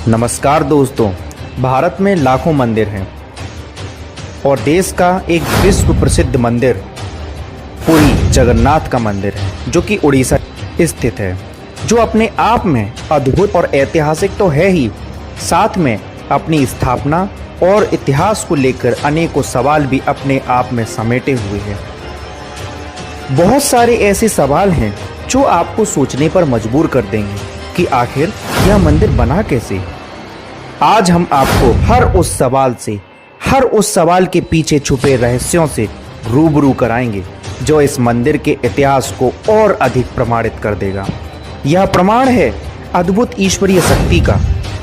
नमस्कार दोस्तों, भारत में लाखों मंदिर हैं और देश का एक विश्व प्रसिद्ध मंदिर पुरी जगन्नाथ का मंदिर है जो कि उड़ीसा स्थित है, जो अपने आप में अद्भुत और ऐतिहासिक तो है ही, साथ में अपनी स्थापना और इतिहास को लेकर अनेकों सवाल भी अपने आप में समेटे हुए हैं। बहुत सारे ऐसे सवाल हैं जो आपको सोचने पर मजबूर कर देंगे कि आखिर यह मंदिर बना कैसे। आज हम आपको हर उस सवाल के पीछे छुपे रहस्यों से रूबरू कराएंगे जो इस मंदिर के इतिहास को और अधिक प्रमाणित कर देगा। यह प्रमाण है अद्भुत ईश्वरीय शक्ति का,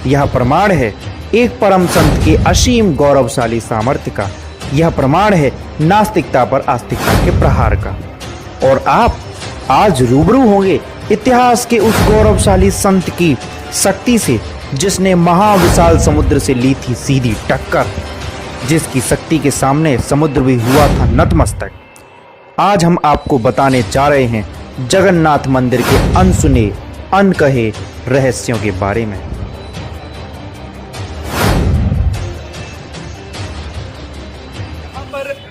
यह प्रमाण है एक परम संत के असीम गौरवशाली सामर्थ्य का, यह प्रमाण है नास्तिकता पर आस्तिकता के प्रहार का। और आप आज रूबरू होंगे इतिहास के उस गौरवशाली संत की शक्ति से जिसने महाविशाल समुद्र से ली थी सीधी टक्कर, जिसकी शक्ति के सामने समुद्र भी हुआ था नतमस्तक। आज हम आपको बताने जा रहे हैं जगन्नाथ मंदिर के अनसुने अनकहे रहस्यों के बारे में।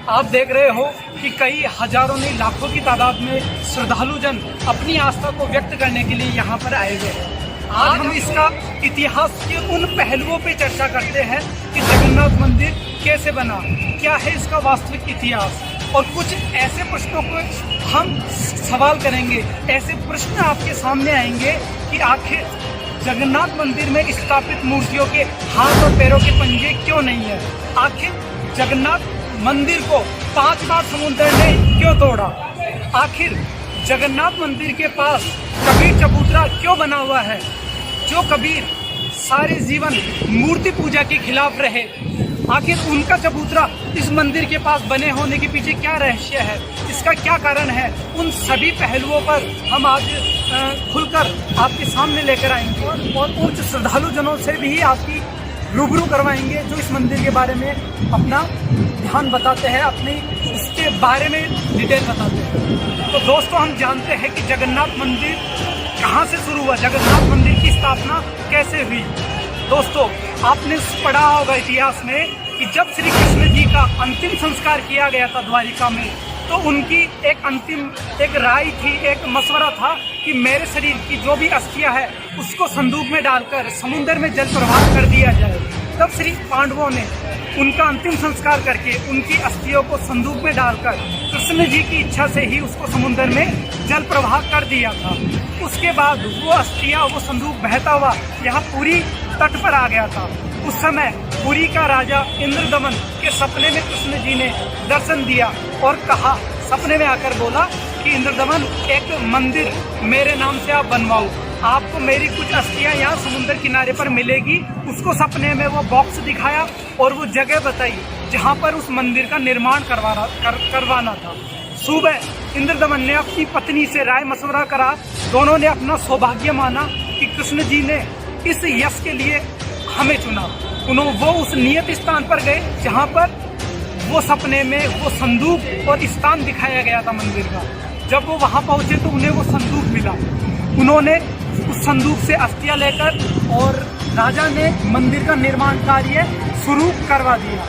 आप देख रहे हो कि कई हजारों नहीं लाखों की तादाद में श्रद्धालु जन अपनी आस्था को व्यक्त करने के लिए यहाँ पर आए हुए हैं। आज हम इसका इतिहास के उन पहलुओं पे चर्चा करते हैं कि जगन्नाथ मंदिर कैसे बना, क्या है इसका वास्तविक इतिहास, और कुछ ऐसे प्रश्नों को हम सवाल करेंगे। ऐसे प्रश्न आपके सामने आएंगे कि आखिर जगन्नाथ मंदिर में स्थापित मूर्तियों के हाथ और पैरों के पंजे क्यों नहीं है, आखिर जगन्नाथ मंदिर को 5 बार समुद्र ने क्यों तोड़ा, आखिर जगन्नाथ मंदिर के पास कबीर चबूतरा क्यों बना हुआ है, जो कबीर सारे जीवन मूर्ति पूजा के खिलाफ रहे, आखिर उनका चबूतरा इस मंदिर के पास बने होने के पीछे क्या रहस्य है, इसका क्या कारण है। उन सभी पहलुओं पर हम आज खुलकर आपके सामने लेकर आएंगे और उन श्रद्धालु जनों से भी आपकी रूबरू करवाएंगे जो इस मंदिर के बारे में अपना ध्यान बताते हैं, अपने इसके बारे में डिटेल बताते हैं। तो दोस्तों, हम जानते हैं कि जगन्नाथ मंदिर कहाँ से शुरू हुआ, जगन्नाथ मंदिर की स्थापना कैसे हुई। दोस्तों, आपने पढ़ा होगा इतिहास में कि जब श्री कृष्ण जी का अंतिम संस्कार किया गया था द्वारिका में, तो उनकी एक राय थी, एक मशवरा था कि मेरे शरीर की जो भी अस्थियां है उसको संदूक में डालकर समुद्र में जल प्रवाह कर दिया जाए। तब श्री पांडवों ने उनका अंतिम संस्कार करके उनकी अस्थियों को संदूक में डालकर कृष्ण जी की इच्छा से ही उसको समुद्र में जल प्रवाह कर दिया था। उसके बाद वो अस्थियां, वो संदूक बहता हुआ यहाँ पुरी तट पर आ गया था। उस समय पुरी का राजा इंद्रदमन के सपने में कृष्ण जी ने दर्शन दिया और कहा, सपने में आकर बोला कि इंद्रदमन, एक मंदिर मेरे नाम से आप बनवाओ, आपको मेरी कुछ अस्थियां यहाँ समुद्र किनारे पर मिलेगी। उसको सपने में वो बॉक्स दिखाया और वो जगह बताई जहाँ पर उस मंदिर का निर्माण करवाना था। सुबह इंद्रदमन ने अपनी पत्नी से राय मशवरा करा, दोनों ने अपना सौभाग्य माना कि कृष्ण जी ने इस यश के लिए हमें चुना। वो उस नियत स्थान पर गए जहाँ पर वो सपने में वो संदूक और स्थान दिखाया गया था मंदिर का। जब वो वहाँ पहुँचे तो उन्हें वो संदूक मिला। उन्होंने उस संदूक से अस्थियां लेकर और राजा ने मंदिर का निर्माण कार्य शुरू करवा दिया।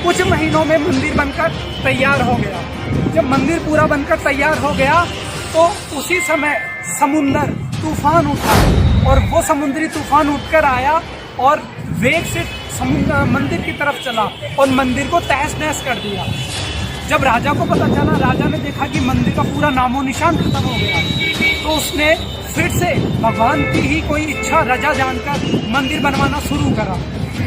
कुछ महीनों में मंदिर बनकर तैयार हो गया। जब मंदिर पूरा बनकर तैयार हो गया तो उसी समय समुद्र तूफान उठा और वो समुद्री तूफान उठकर आया और वेग से मंदिर की तरफ चला और मंदिर को तहस नहस कर दिया। जब राजा को पता चला, राजा ने देखा कि मंदिर का पूरा नामो निशान खत्म हो गया, तो उसने फिर से भगवान की ही कोई इच्छा रजा जानकर मंदिर बनवाना शुरू करा।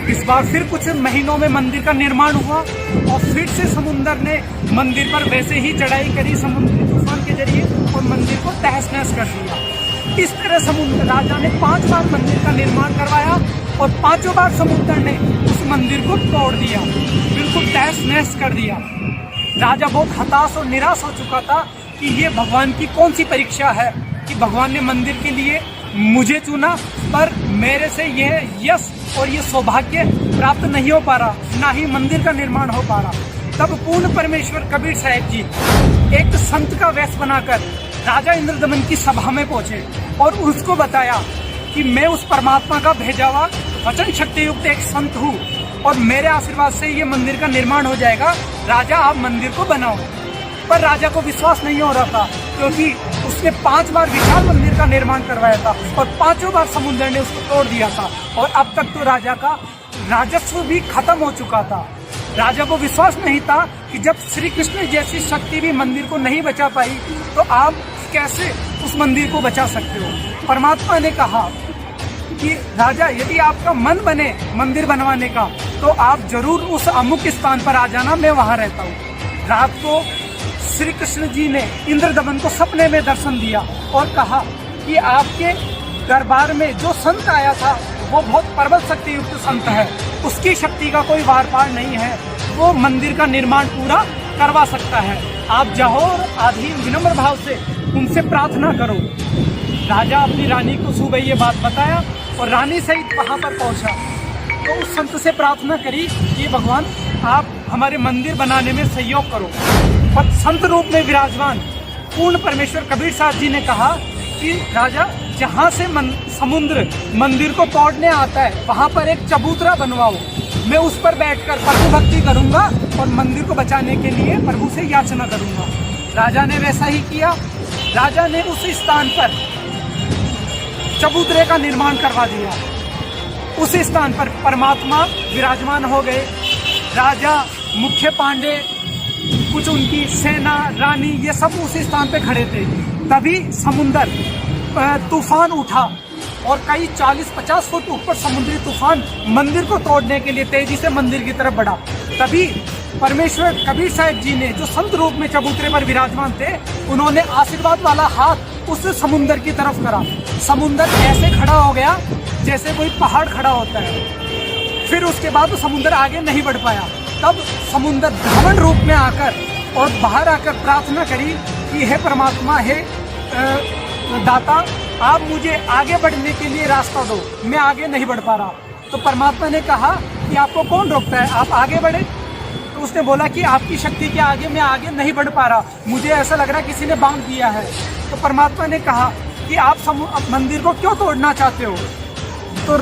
इस बार फिर कुछ महीनों में मंदिर का निर्माण हुआ और फिर से समुद्र ने मंदिर पर वैसे ही चढ़ाई करी समुद्री तूफान के जरिए और मंदिर को तहस नहस कर दिया। इस तरह राजा ने 5 बार मंदिर का निर्माण करवाया और 5 बार समुद्र ने उस मंदिर को तोड़ दिया, बिल्कुल तहस नहस कर दिया। राजा बहुत हताश और निराश हो चुका था कि ये भगवान की कौन सी परीक्षा है कि भगवान ने मंदिर के लिए मुझे चुना पर मेरे से यह यश और ये सौभाग्य प्राप्त नहीं हो पा रहा, ना ही मंदिर का निर्माण हो पा रहा। तब पूर्ण परमेश्वर कबीर साहब जी एक संत का वेश बनाकर राजा इंद्रदमन की सभा में पहुंचे और उसको बताया कि मैं उस परमात्मा का भेजा हुआ वचन शक्ति युक्त एक संत हूँ और मेरे आशीर्वाद से ये मंदिर का निर्माण हो जाएगा, राजा आप मंदिर को बनाओ। पर राजा को विश्वास नहीं हो रहा था, क्योंकि उसने 5 बार विशाल मंदिर का निर्माण करवाया था और 5 बार समुद्र ने उसको तोड़ दिया था और अब तक तो राजा का राजस्व भी खत्म हो चुका था। राजा को विश्वास नहीं था कि जब श्री कृष्ण जैसी शक्ति भी मंदिर को नहीं बचा पाई तो आप कैसे उस मंदिर को बचा सकते हो। परमात्मा ने कहा कि राजा यदि आपका मन बने मंदिर बनवाने का तो आप जरूर उस अमुक स्थान पर आ जाना, मैं वहां रहता हूँ। रात को श्री कृष्ण जी ने इंद्रदमन को सपने में दर्शन दिया और कहा कि आपके दरबार में जो संत आया था वो बहुत प्रबल शक्ति युक्त संत है, उसकी शक्ति का कोई वार पार नहीं है, वो मंदिर का निर्माण पूरा करवा सकता है। आप जाओ और आधीन विनम्र भाव से उनसे प्रार्थना करो। राजा अपनी रानी को सुबह ये बात बताया और रानी सहित वहां पर पहुंचा तो उस संत से प्रार्थना करी कि भगवान आप हमारे मंदिर बनाने में सहयोग करो। और संत रूप में विराजमान पूर्ण परमेश्वर कबीर साहब जी ने कहा कि राजा जहाँ से समुद्र मंदिर को तोड़ने आता है वहाँ पर एक चबूतरा बनवाओ, मैं उस पर बैठकर प्रभु भक्ति करूंगा और मंदिर को बचाने के लिए प्रभु से याचना करूंगा। राजा ने वैसा ही किया। राजा ने उस स्थान पर चबूतरे का निर्माण करवा दिया। उस स्थान पर परमात्मा विराजमान हो गए। राजा, मुख्य पांडे, कुछ उनकी सेना, रानी, ये सब उस स्थान पे खड़े थे। तभी समुंदर तूफान उठा और कई 40-50 फुट ऊपर समुद्री तूफान मंदिर को तोड़ने के लिए तेजी से मंदिर की तरफ बढ़ा। तभी परमेश्वर कबीर साहब जी ने, जो संत रूप में चबूतरे पर विराजमान थे, उन्होंने आशीर्वाद वाला हाथ उस समुंदर की तरफ करा। समुंदर ऐसे खड़ा हो गया जैसे कोई पहाड़ खड़ा होता है। फिर उसके बाद समुंदर आगे नहीं बढ़ पाया। तब समुंदर धावन रूप में आकर और बाहर आकर प्रार्थना करी कि हे परमात्मा, हे दाता, आप मुझे आगे बढ़ने के लिए रास्ता दो, मैं आगे नहीं बढ़ पा रहा। तो परमात्मा ने कहा कि आपको कौन रोकता है, आप आगे बढ़े। तो उसने बोला कि आपकी शक्ति के आगे मैं आगे नहीं बढ़ पा रहा, मुझे ऐसा लग रहा है किसी ने बांध दिया है। तो परमात्मा ने कहा कि आप मंदिर को क्यों तोड़ना चाहते हो। तो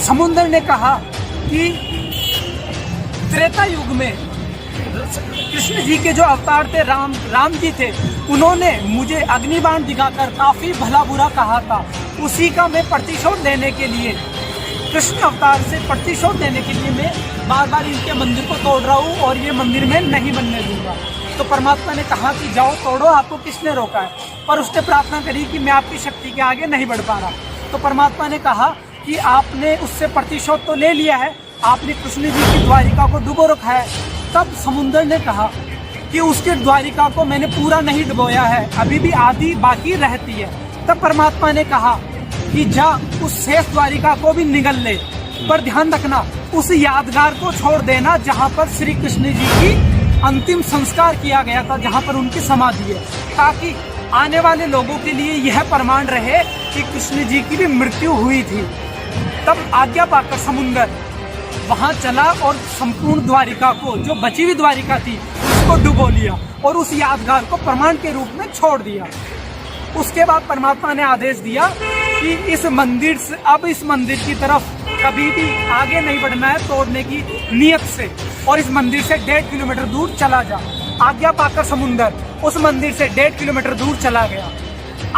समुद्र ने कहा कि त्रेता युग में कृष्ण जी के जो अवतार थे, राम जी थे, उन्होंने मुझे अग्निबाण दिखाकर काफी भला बुरा कहा था। उसी का मैं प्रतिशोध देने के लिए, कृष्ण अवतार से प्रतिशोध देने के लिए मैं बार बार इनके मंदिर को तोड़ रहा हूँ और ये मंदिर में नहीं बनने दूंगा। तो परमात्मा ने कहा कि जाओ तोड़ो, आपको किसने रोका है। पर उसने प्रार्थना करी कि मैं आपकी शक्ति के आगे नहीं बढ़ पा रहा। तो परमात्मा ने कहा कि आपने उससे प्रतिशोध तो ले लिया है, आपने कृष्ण जी की द्वारिका को डुबो रखा है। तब समुद्र ने कहा कि उसके द्वारिका को मैंने पूरा नहीं डुबोया है, अभी भी आधी बाकी रहती है। तब परमात्मा ने कहा कि जा उस शेष द्वारिका को भी निगल ले, पर ध्यान रखना उस यादगार को छोड़ देना जहाँ पर श्री कृष्ण जी की अंतिम संस्कार किया गया था, जहाँ पर उनकी समाधि है, ताकि आने वाले लोगों के लिए यह प्रमाण रहे कि कृष्ण जी की भी मृत्यु हुई थी। तब आज्ञा पाकर समुद्र वहां चला और संपूर्ण द्वारिका को, जो बची हुई द्वारिका थी, उसको डुबो लिया और उस यादगार को प्रमाण के रूप में छोड़ दिया। उसके बाद परमात्मा ने आदेश दिया कि इस मंदिर से, अब इस मंदिर की तरफ कभी भी आगे नहीं बढ़ना है तोड़ने की नियत से, और इस मंदिर से 1.5 किलोमीटर दूर चला जा। आज्ञा पाकर समुद्र उस मंदिर से 1.5 किलोमीटर दूर चला गया।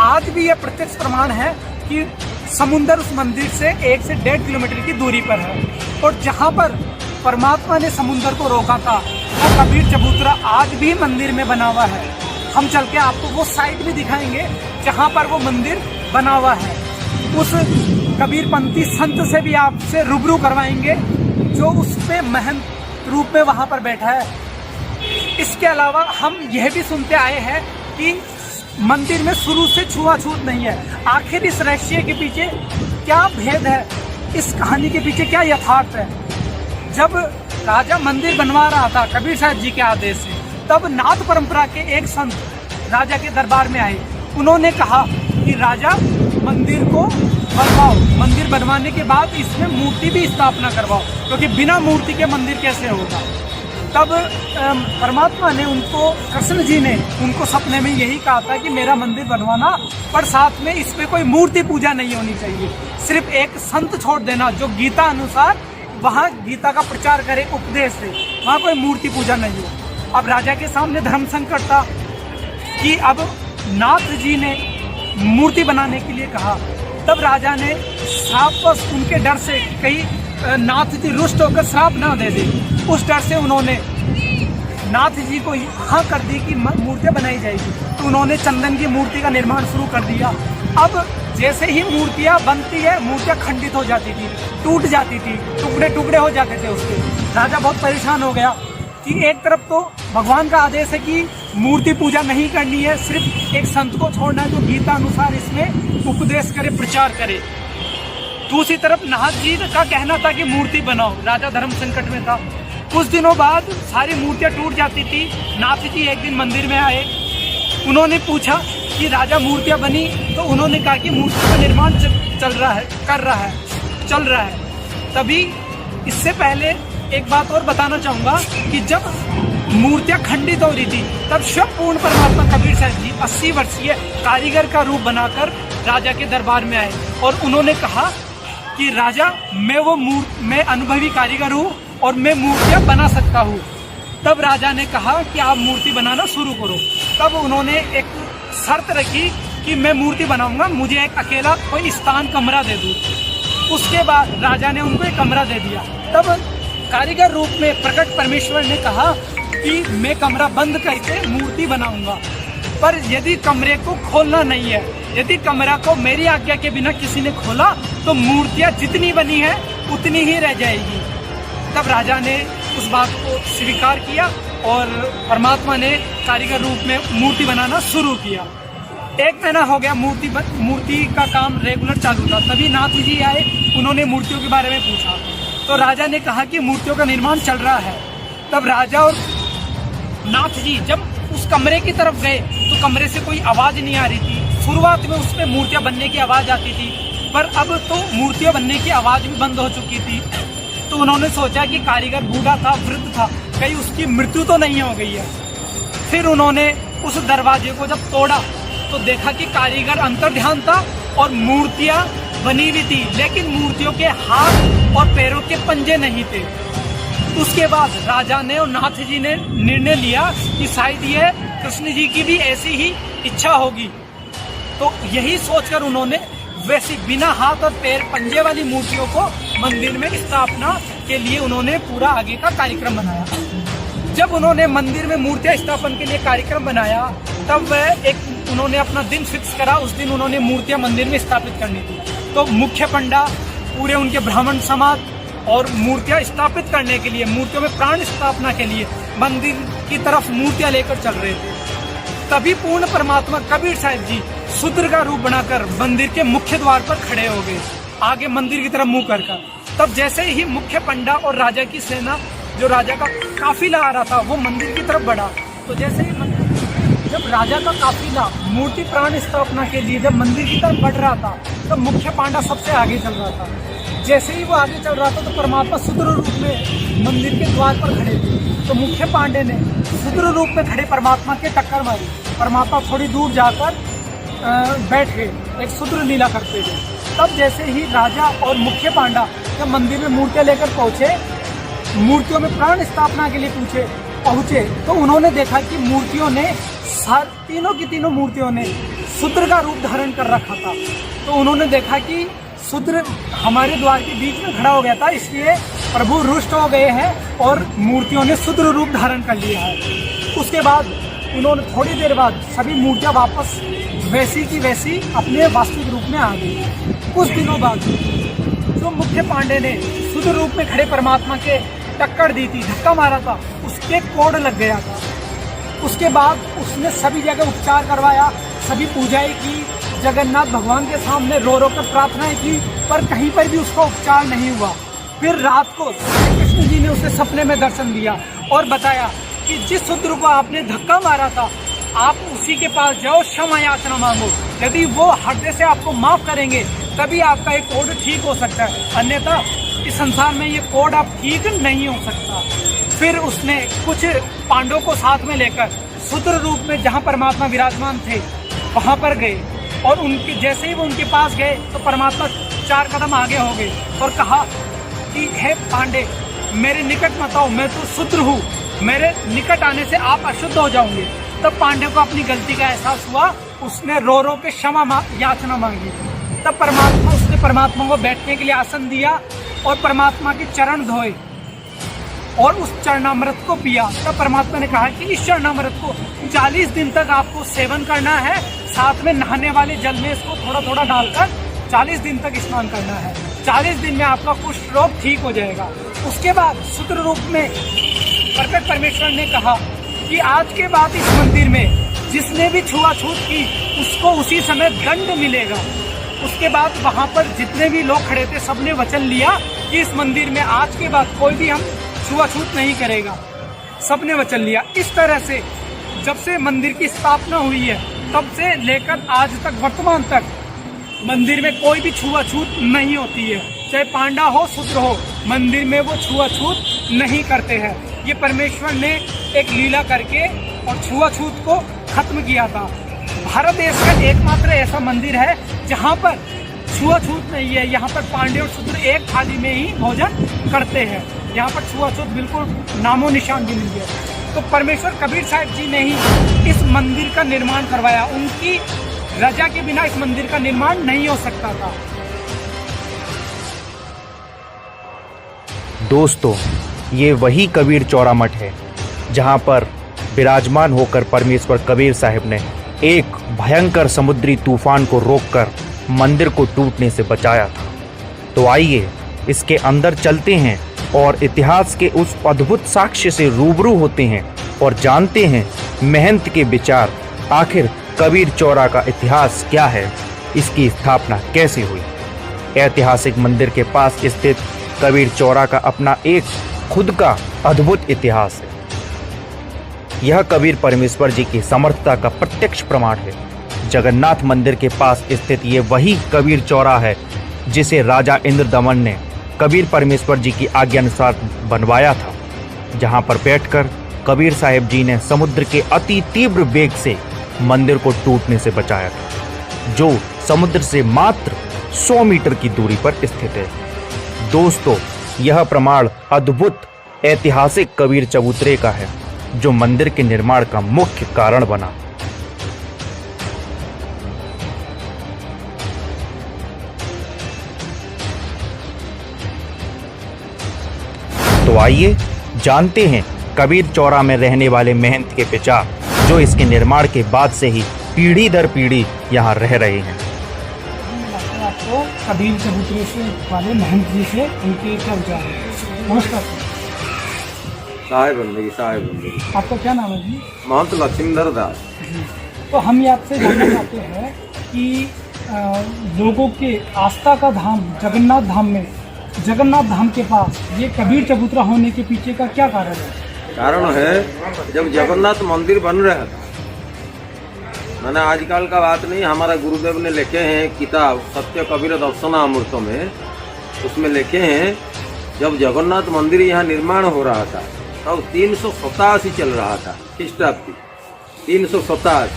आज भी यह प्रत्यक्ष प्रमाण है कि समुद्र उस मंदिर से 1 से 1.5 किलोमीटर की दूरी पर है। और जहाँ पर परमात्मा ने समुद्र को रोका था वो कबीर चबूतरा आज भी मंदिर में बना हुआ है। हम चल के आपको वो साइट भी दिखाएंगे जहाँ पर वो मंदिर बना हुआ है। उस कबीरपंथी संत से भी आपसे रूबरू करवाएंगे जो उस पे महंत रूप में वहाँ पर बैठा है। इसके अलावा हम यह भी सुनते आए हैं कि मंदिर में शुरू से छुआछूत नहीं है। आखिर इस रहस्य के पीछे क्या भेद है, इस कहानी के पीछे क्या यथार्थ है। जब राजा मंदिर बनवा रहा था कबीर साहब जी के आदेश से, तब नाथ परंपरा के एक संत राजा के दरबार में आए। उन्होंने कहा कि राजा मंदिर को बनवाओ, मंदिर बनवाने के बाद इसमें मूर्ति भी स्थापना करवाओ, क्योंकि बिना मूर्ति के मंदिर कैसे होगा। तब परमात्मा ने उनको, कृष्ण जी ने उनको सपने में यही कहा था कि मेरा मंदिर बनवाना, पर साथ में इस पे कोई मूर्ति पूजा नहीं होनी चाहिए, सिर्फ एक संत छोड़ देना जो गीता अनुसार वहाँ गीता का प्रचार करे उपदेश से, वहाँ कोई मूर्ति पूजा नहीं हो। अब राजा के सामने धर्म संकट था कि अब नाथ जी ने मूर्ति बनाने के लिए कहा। तब राजा ने श्रापवश उनके डर से कहीं नाथ जी रुष्ट होकर श्राप ना दे दे, उस डर से उन्होंने नाथ जी को हाँ कर दी कि मूर्तियाँ बनाई जाएगी। तो उन्होंने चंदन की मूर्ति का निर्माण शुरू कर दिया। अब जैसे ही मूर्तियाँ बनती है, मूर्तियाँ खंडित हो जाती थी, टूट जाती थी, टुकड़े टुकड़े हो जाते थे उसके। राजा बहुत परेशान हो गया कि एक तरफ तो भगवान का आदेश है कि मूर्ति पूजा नहीं करनी है, सिर्फ एक संत को छोड़ना है जो गीता अनुसार इसमें उपदेश करे, प्रचार करे। दूसरी तरफ नाथ जी का कहना था कि मूर्ति बनाओ। राजा धर्म संकट में था। कुछ दिनों बाद सारी मूर्तियां टूट जाती थी। नाथ जी एक दिन मंदिर में आए, उन्होंने पूछा कि राजा मूर्तियां बनी? तो उन्होंने कहा कि मूर्ति का निर्माण चल रहा है। तभी इससे पहले एक बात और बताना चाहूँगा कि जब मूर्तियां खंडित हो रही थी तब स्वयं पूर्ण परमात्मा कबीर साहब जी 80 वर्षीय कारीगर का रूप बनाकर राजा के दरबार में आए और उन्होंने कहा कि राजा, मैं अनुभवी कारीगर हूँ और मैं मूर्तियाँ बना सकता हूँ। तब राजा ने कहा कि आप मूर्ति बनाना शुरू करो। तब उन्होंने एक शर्त रखी कि मैं मूर्ति बनाऊंगा, मुझे एक अकेला कोई स्थान कमरा दे दो। उसके बाद राजा ने उनको एक कमरा दे दिया। तब कारीगर रूप में प्रकट परमेश्वर ने कहा कि मैं कमरा बंद करके मूर्ति बनाऊंगा, पर यदि कमरे को खोलना नहीं है, यदि कमरा को मेरी आज्ञा के बिना किसी ने खोला तो मूर्तियां जितनी बनी है उतनी ही रह जाएगी। तब राजा ने उस बात को स्वीकार किया और परमात्मा ने कारीगर रूप में मूर्ति बनाना शुरू किया। 1 महीना हो गया, मूर्ति का काम रेगुलर चालू था। तभी नाथ जी आए, उन्होंने मूर्तियों के बारे में पूछा तो राजा ने कहा कि मूर्तियों का निर्माण चल रहा है। तब राजा और नाथ जी जब उस कमरे की तरफ गए तो कमरे से कोई आवाज नहीं आ रही थी। शुरुआत में उसमें मूर्तियां बनने की आवाज आती थी, पर अब तो मूर्तियां बनने की आवाज भी बंद हो चुकी थी। तो उन्होंने सोचा कि कारीगर बूढ़ा था, वृद्ध था, कहीं उसकी मृत्यु तो नहीं हो गई है। फिर उन्होंने उस दरवाजे को जब तोड़ा तो देखा कि कारीगर अंतर्ध्यान था और मूर्तियां बनी हुई थी, लेकिन मूर्तियों के हाथ और पैरों के पंजे नहीं थे। उसके बाद राजा ने और नाथ जी ने निर्णय लिया कि शायद ये कृष्ण जी की भी ऐसी ही इच्छा होगी। तो यही सोचकर उन्होंने वैसी बिना हाथ और पैर पंजे वाली मूर्तियों को मंदिर में स्थापना के लिए उन्होंने पूरा आगे का कार्यक्रम बनाया। जब उन्होंने मंदिर में मूर्तियां स्थापन के लिए कार्यक्रम बनाया तब उन्होंने अपना दिन फिक्स करा। उस दिन उन्होंने मूर्तियां मंदिर में स्थापित करनी थी। तो मुख्य पंडा, पूरे उनके ब्राह्मण समाज और मूर्तियां स्थापित करने के लिए, मूर्तियों में प्राण स्थापना के लिए मंदिर की तरफ मूर्तियां लेकर चल रहे थे। तभी पूर्ण परमात्मा कबीर साहब जी शूद्र का रूप बनाकर मंदिर के मुख्य द्वार पर खड़े हो गए, आगे मंदिर की तरफ मुंह कर। तब जैसे ही मुख्य पंडा और राजा की सेना, जो राजा का काफिला आ रहा था, वो मंदिर की तरफ बढ़ा, तो जैसे ही जब राजा का काफिला मूर्ति प्राण स्थापना के लिए जब मंदिर की तरफ बढ़ रहा था, तब मुख्य पांडा सबसे आगे चल रहा था। जैसे ही वो आगे चल रहा था तो परमात्मा शूद्र रूप में मंदिर के द्वार पर खड़े थे। तो मुख्य पांडे ने शूद्र रूप में खड़े परमात्मा के टक्कर मारी। परमात्मा थोड़ी दूर जाकर बैठ गए, एक शूद्र लीला करते थे। तब जैसे ही राजा और मुख्य पांडा जब मंदिर में मूर्तियां लेकर पहुंचे, मूर्तियों में प्राण स्थापना के लिए पहुंचे, तो उन्होंने देखा कि मूर्तियों ने तीनों की तीनों मूर्तियों ने शूद्र का रूप धारण कर रखा था। तो उन्होंने देखा कि शूद्र हमारे द्वार के बीच में खड़ा हो गया था, इसलिए प्रभु रुष्ट हो गए हैं और मूर्तियों ने शूद्र रूप धारण कर लिया है। उसके बाद उन्होंने थोड़ी देर बाद सभी मूर्तियां वापस वैसी की वैसी अपने वास्तविक रूप में आ गई। कुछ दिनों बाद जो मुख्य पांडे ने शूद्र रूप में खड़े परमात्मा के टक्कर दी थी, धक्का मारा था, उसके कोड लग गया था। उसके बाद उसने सभी जगह उपचार करवाया, सभी पूजाएं की, जगन्नाथ भगवान के सामने रो रो कर प्रार्थनाएं की, पर कहीं पर भी उसका उपचार नहीं हुआ। फिर रात को कृष्ण जी ने उसे सपने में दर्शन दिया और बताया कि जिस शूद्र को आपने धक्का मारा था, आप उसी के पास जाओ, क्षमा याचना मांगो। यदि वो हृदय से आपको माफ करेंगे तभी आपका एक कोड ठीक हो सकता है, अन्यथा इस संसार में ये कोड आप ठीक नहीं हो सकता। फिर उसने कुछ पांडवों को साथ में लेकर शूद्र रूप में जहाँ परमात्मा विराजमान थे वहाँ पर गए, और उनके जैसे ही वो उनके पास गए तो परमात्मा 4 कदम आगे हो गए और कहा कि हे पांडे, मेरे निकट मत आओ, मैं तो शूद्र हूँ, मेरे निकट आने से आप अशुद्ध हो जाओगे। तब पांडे को अपनी गलती का एहसास हुआ, उसने रो रो के क्षमा याचना मांगी। तब उसने परमात्मा को बैठने के लिए आसन दिया और परमात्मा के चरण धोए और उस चरणामृत को पिया। तब परमात्मा ने कहा कि इस चरणामृत को 40 दिन तक आपको सेवन करना है, साथ में नहाने वाले जल में इसको थोड़ा थोड़ा डालकर 40 दिन तक स्नान करना है। 40 दिन में आपका कुष्ठ रोग ठीक हो जाएगा। उसके बाद शूद्र रूप में प्रकट परमेश्वर ने कहा कि आज के बाद इस मंदिर में जिसने भी छुआछूत की उसको उसी समय दंड मिलेगा। उसके बाद वहाँ पर जितने भी लोग खड़े थे सबने वचन लिया कि इस मंदिर में आज के बाद कोई भी हम छुआछूत नहीं करेगा। सबने वचन लिया। इस तरह से जब से मंदिर की स्थापना हुई है तब से लेकर आज तक वर्तमान तक मंदिर में कोई भी छुआछूत नहीं होती है। चाहे पांडा हो शूद्र हो, मंदिर में वो छुआछूत नहीं करते हैं। ये परमेश्वर ने एक लीला करके और छुआछूत को खत्म किया था। भारत देश का एकमात्र ऐसा मंदिर है जहाँ पर छुआछूत नहीं है। यहाँ पर पांडे और शूद्र एक थाली में ही भोजन करते हैं। यहाँ पर छुआछूत बिल्कुल नामो निशान भी नहीं है। तो परमेश्वर कबीर साहब जी ने ही इस मंदिर का निर्माण करवाया। उनकी रजा के बिना इस मंदिर का निर्माण नहीं हो सकता था। दोस्तों, ये वही कबीर चौरा मठ है जहाँ पर विराजमान होकर परमेश्वर कबीर साहब ने एक भयंकर समुद्री तूफान को रोककर मंदिर को टूटने से बचाया था। तो आइए इसके अंदर चलते हैं और इतिहास के उस अद्भुत साक्ष्य से रूबरू होते हैं और जानते हैं महंत के विचार। आखिर कबीर चौरा का इतिहास क्या है, इसकी स्थापना कैसे हुई। ऐतिहासिक मंदिर के पास स्थित कबीर चौरा का अपना एक खुद का अद्भुत इतिहास है। यह कबीर परमेश्वर जी की समर्थता का प्रत्यक्ष प्रमाण है। जगन्नाथ मंदिर के पास स्थित ये वही कबीर चौरा है जिसे राजा इंद्रदमन ने कबीर परमेश्वर जी की आज्ञा अनुसार बनवाया था, जहां पर बैठकर कबीर साहिब जी ने समुद्र के अति तीव्र वेग से मंदिर को टूटने से बचाया था, जो समुद्र से मात्र 100 मीटर की दूरी पर स्थित है। दोस्तों, यह प्रमाण अद्भुत ऐतिहासिक कबीर चबूतरे का है जो मंदिर के निर्माण का मुख्य कारण बना। तो आइए जानते हैं कबीर चौरा में रहने वाले महंत के विचार, जो इसके निर्माण के बाद से ही पीढ़ी दर पीढ़ी यहाँ रह रहे हैं। आपको कबीर चबूतरे से वाले महंत जी से उनके क्या विचार है? नमस्कार साहेब बंदगी। आपका क्या नाम है जी? महंत लक्ष्मीधर दास। तो हम ये आपसे जानना चाहते हैं कि लोगों के आस्था का धाम जगन्नाथ धाम में, जगन्नाथ धाम के पास ये कबीर चबूतरा होने के पीछे का क्या कारण है? कारण है, जब जगन्नाथ मंदिर बन रहा था, मैंने आजकल का बात नहीं, हमारा गुरुदेव ने लिखे हैं किताब सत्य कबीर दर्शनामृत में, उसमें लिखे हैं जब जगन्नाथ मंदिर यहाँ निर्माण हो रहा था तब 387 चल रहा था ख्रीष्टाब्दी 387।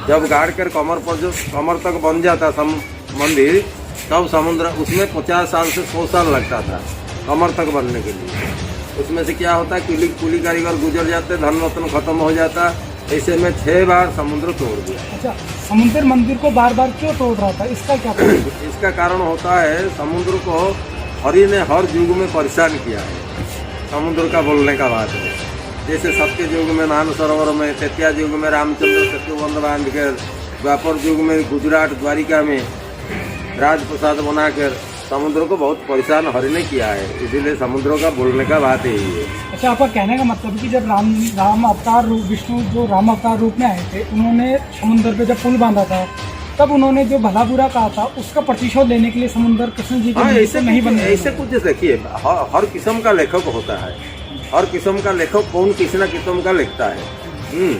जब गाड़ कर कमर तक बन जाता था मंदिर, तब समुद्र उसमें 50 साल से 100 साल लगता था कमर तक बनने के लिए। उसमें से क्या होता है, कुली कारीगर गुजर जाते, धन रत्न खत्म हो जाता। ऐसे में 6 बार समुद्र तोड़ दिया। अच्छा, समुद्र मंदिर को बार बार क्यों तोड़ रहा था, इसका क्या कारण? इसका कारण होता है, समुद्र को हरि ने हर युग में परेशान किया है। समुद्र का बोलने का बात है, जैसे सत्य युग में मान सरोवर में, तृतीया युग में रामचंद्र सेतुबंध बांध कर, द्वापर युग में गुजरात द्वारिका में राजप्रसाद बनाकर समुद्र को बहुत परेशान हरि ने किया है। इसीलिए समुद्र का बोलने का बात यही है। अच्छा, आपका कहने का मतलब कि जब राम अवतार रूप, विष्णु जो राम अवतार रूप में आए थे, उन्होंने समुद्र पे जब पुल बांधा था तब उन्होंने जो भला बुरा कहा था उसका प्रतिशोध लेने के लिए समुद्र कृष्ण जी के ऐसे नहीं बने। ऐसे कुछ देखिए, हर किस्म का लेखक होता है, हर किस्म का लेखक कौन किसी न किस्म का लिखता है।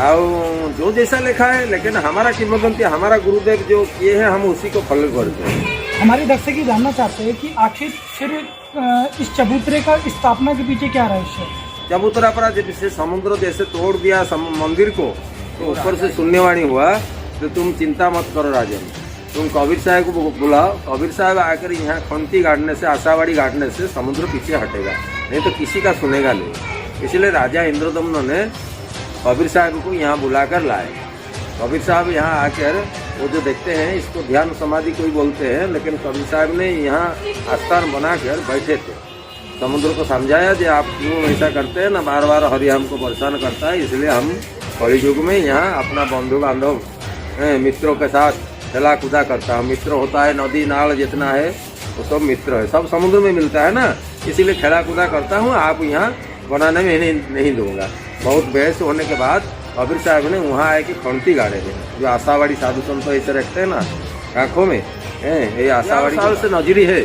और जो जैसा लिखा है, लेकिन हमारा किंवदंती, हमारा गुरुदेव जो किए हैं हम उसी को फॉलो करते हैं। हमारे दर्शक ये जानना चाहते हैं कि आखिर फिर इस चबूतरे का स्थापना के पीछे क्या रहस्य है? चबूतरा पर जब से समुद्र जैसे तोड़ दिया मंदिर को, तो ऊपर से शून्यवाणी हुआ तो तुम चिंता मत करो राजन, तुम कबीर साहब को बुलाओ, कबीर साहब आकर यहाँ खंती गाड़ने से, आशावाड़ी गाड़ने से समुद्र पीछे हटेगा, नहीं तो किसी का सुनेगा नहीं। इसलिए राजा इंद्रदम्न ने कबीर साहब को यहाँ बुलाकर लाए। कबीर साहब यहाँ आकर वो जो देखते हैं इसको ध्यान समाधि कोई बोलते हैं, लेकिन कबीर साहब ने यहाँ आस्थान बनाकर बैठे थे, समुद्र को समझाया कि आप क्यों ऐसा करते हैं ना, बार बार हरि हमको परेशान करता है, इसलिए हम कलयुग में यहाँ अपना बंधु बांधव मित्रों के साथ चला कूदा करता है। मित्र होता है नदी नाल जितना है वो सब मित्र है, सब समुद्र में मिलता है ना, इसीलिए खेला कूदा करता हूँ, आप यहाँ बनाने में नहीं दूंगा। बहुत बहस होने के बाद कबीर साहब ने वहाँ आए कि खंती गाड़े हैं, जो आशावाड़ी साधु संत तो ऐसे रखते हैं ना आँखों में, ये आशावाड़ी साल से नजरी है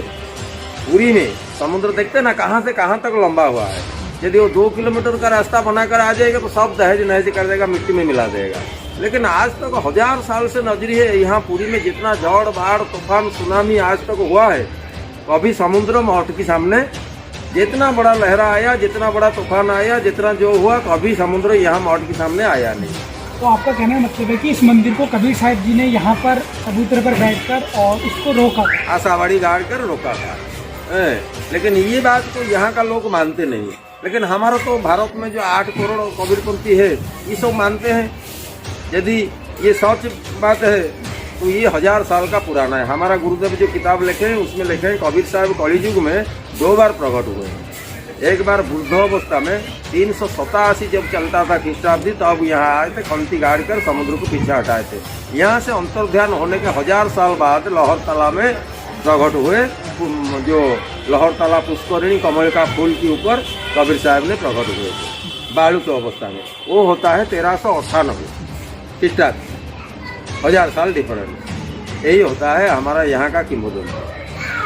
पूरी में, समुद्र देखते हैं ना कहाँ से कहाँ तक लंबा हुआ है। यदि वो 2 किलोमीटर का रास्ता बनाकर आ जाएगा तो सब दहेज नहेज कर देगा, मिट्टी में मिला देगा। लेकिन आज तक 1000 साल से नजरी है यहाँ पूरी में, जितना जड़ बाढ़ तूफान सुनामी आज तक हुआ है, कभी समुद्र मठ के सामने जितना बड़ा लहरा आया, जितना बड़ा तूफान आया, जितना जो हुआ, कभी समुद्र यहाँ मठ के सामने आया नहीं। तो आपका कहने का मतलब है कि इस मंदिर को कबीर साहब जी ने यहाँ पर चबूतरे पर बैठकर और इसको रोका, आशावाड़ी गाड़ कर रोका था। लेकिन ये बात तो यहाँ का लोग मानते नहीं, लेकिन हमारा तो भारत में जो 8 करोड़ कबीरपंथी है ये सब मानते हैं। यदि ये सच बात है तो ये 1000 साल का पुराना है। हमारा गुरुदेव जो किताब लिखे हैं उसमें लिखे हैं कबीर साहब कलयुग में 2 बार प्रकट हुए हैं। एक बार बुद्धावस्था में 387 जब चलता था ख्रीष्टाब्दी, तब यहाँ आए थे, खंती गाड़ कर समुद्र को पीछे हटाए थे। यहाँ से अंतर्ध्यान होने के 1000 साल बाद लहरतला में प्रकट हुए, जो लहरतला पुष्करिणी कमल का फूल के ऊपर कबीर साहब ने प्रकट हुए थे बालू की अवस्था में। वो होता है 1398 ख्रीष्टाब्दी, 1000 साल डिफरेंस। यही होता है हमारा यहाँ का किंवदंती,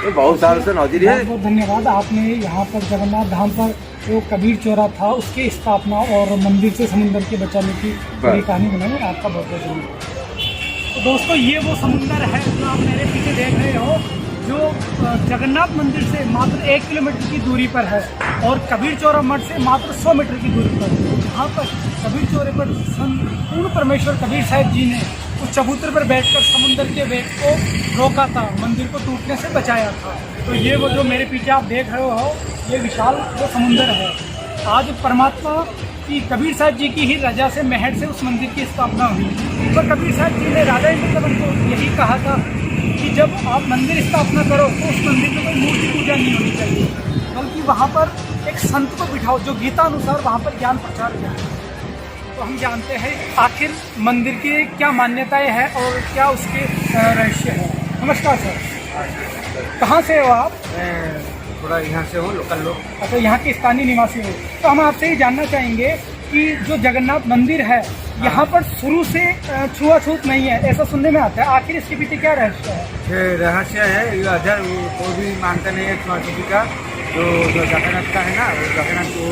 ये बहुत साल से नजरी है। बहुत धन्यवाद। आपने यहाँ पर जगन्नाथ धाम पर जो कबीर चौरा था उसकी स्थापना और मंदिर से समुद्र के बचाने की पूरी कहानी बनाई, आपका बहुत बहुत धन्यवाद। तो दोस्तों ये वो समुंदर है जो आप मेरे पीछे देख रहे हो, जो जगन्नाथ मंदिर से मात्र 1 किलोमीटर की दूरी पर है और कबीर चौरा मठ से मात्र 100 मीटर की दूरी पर। यहाँ पर कबीर चौरे पर पूर्ण परमेश्वर कबीर साहब जी ने उस चबूतरे पर बैठकर समुद्र के वेग को रोका था, मंदिर को टूटने से बचाया था। तो ये वो जो मेरे पीछे आप देख रहे हो, ये विशाल जो समुंदर है, आज परमात्मा की कबीर साहब जी की ही रजा से, मेहर से उस मंदिर की स्थापना हुई। तो कबीर साहब जी ने राजा इंद्रदमन को यही कहा था कि जब आप मंदिर स्थापना करो तो उस मंदिर में कोई मूर्ति पूजा नहीं होनी चाहिए, बल्कि वहाँ पर एक संत को बिठाओ जो गीता अनुसार वहाँ पर ज्ञान प्रचार करे। तो हम जानते हैं आखिर मंदिर की क्या मान्यताएं हैं और क्या उसके रहस्य है। नमस्कार सर, कहाँ से हो आप? थोड़ा यहाँ से हो, लोकल लोग। अच्छा, यहाँ के स्थानीय निवासी हो। तो हम आपसे ही जानना चाहेंगे कि जो जगन्नाथ मंदिर है यहाँ पर शुरू से छुआछूत नहीं है, ऐसा सुनने में आता है, आखिर इसके पीछे क्या रहस्य है? ये रहस्य है, ये अधर कोई भी मानता नहीं है छुआछूती का, जो जगन्नाथ का है ना, वो जगन्नाथ को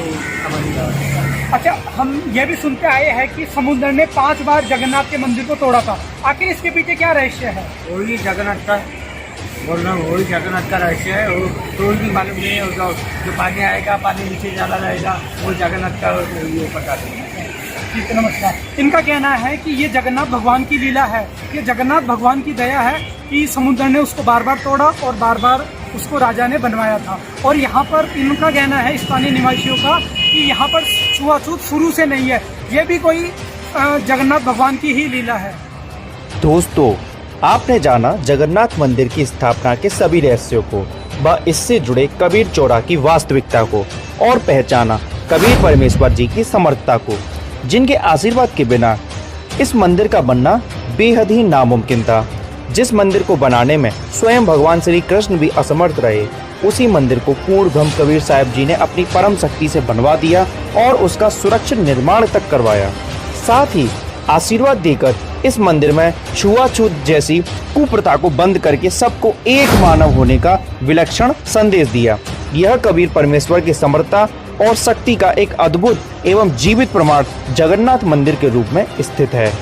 समझ। अच्छा, हम ये भी सुनते आए हैं कि समुद्र ने 5 बार जगन्नाथ के मंदिर को तोड़ा था, आखिर इसके पीछे क्या रहस्य है? वही जगन्नाथ का बोल रहा हूँ, वही जगन्नाथ का रहस्य है। वो कोई भी मालूम नहीं है, जो पानी आएगा, पानी नीचे ज़्यादा रहेगा, वो जगन्नाथ का ये पता नहीं है। ठीक है, नमस्कार। इनका कहना है कि ये जगन्नाथ भगवान की लीला है, ये जगन्नाथ भगवान की दया है कि समुद्र ने उसको बार बार तोड़ा और बार बार उसको राजा ने बनवाया था। और यहाँ पर इनका कहना है स्थानीय निवासियों का कि यहाँ पर छुआछूत शुरू से नहीं है, ये भी कोई जगन्नाथ भगवान की ही लीला है। दोस्तों, आपने जाना जगन्नाथ मंदिर की स्थापना के सभी रहस्यों को व इससे जुड़े कबीर चौरा की वास्तविकता को, और पहचाना कबीर परमेश्वर जी की समर्थता को, जिनके आशीर्वाद के बिना इस मंदिर का बनना बेहद ही नामुमकिन था। जिस मंदिर को बनाने में स्वयं भगवान श्री कृष्ण भी असमर्थ रहे, उसी मंदिर को पूर्ण ब्रह्म कबीर साहब जी ने अपनी परम शक्ति से बनवा दिया और उसका सुरक्षित निर्माण तक करवाया। साथ ही आशीर्वाद देकर इस मंदिर में छुआछूत जैसी कुप्रथा को बंद करके सबको एक मानव होने का विलक्षण संदेश दिया। यह कबीर परमेश्वर की समर्थता और शक्ति का एक अद्भुत एवं जीवित प्रमाण जगन्नाथ मंदिर के रूप में स्थित है।